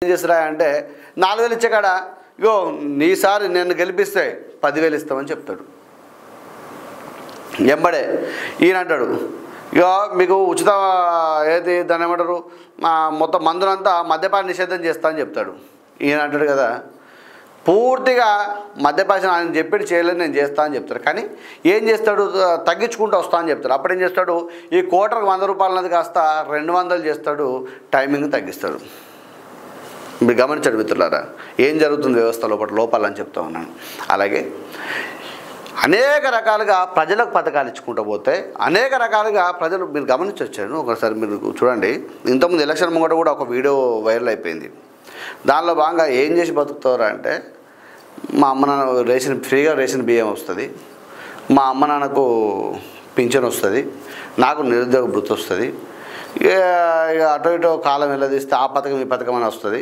ఏం చేస్తారా అంటే 4000 ఇచ్చే కాడ ఇగో నీసారి నేను గెలిపిస్తే 10,000 ఇస్తామని చెప్తాడు. ఎంబడే ఈయన అంటాడు ఇగో మీకు ఉచిత ఏది దాన్ని ఏమంటారు మొత్తం మందులంతా మద్యపాన నిషేధం చేస్తా అని చెప్తాడు. ఈయన అంటాడు కదా పూర్తిగా మద్యపానం ఆయన చెప్పి చేయలేదు నేను చేస్తా అని చెప్తాడు. కానీ ఏం చేస్తాడు తగ్గించుకుంటూ వస్తా అని చెప్తాడు. అప్పుడు ఏం చేస్తాడు ఈ కోటర్కి 100 రూపాయలన్నది కాస్త 200 చేస్తాడు, టైమింగ్ తగ్గిస్తాడు. మీరు గమనించండి మిత్రులారా ఏం జరుగుతుంది వ్యవస్థ లోపాలని చెప్తా ఉన్నాను. అలాగే అనేక రకాలుగా ప్రజలకు పథకాలు ఇచ్చుకుంటూ పోతే అనేక రకాలుగా ప్రజలు మీరు గమనించొచ్చాను. ఒకసారి మీరు చూడండి, ఇంతకుముందు ఎలక్షన్ ముంగట కూడా ఒక వీడియో వైరల్ అయిపోయింది. దానిలో భాగంగా ఏం చేసి బతుకుతారా అంటే మా అమ్మ నాన్న ఫ్రీగా రేషన్ బియ్యం వస్తుంది, మా అమ్మ నాన్నకు పింఛన్ వస్తుంది, నాకు నిరుద్యోగ భృతి వస్తుంది, ఇక అటో ఇటో కాలం వెళ్ళదీస్తే ఆ పథకం ఈ పథకం అని వస్తుంది.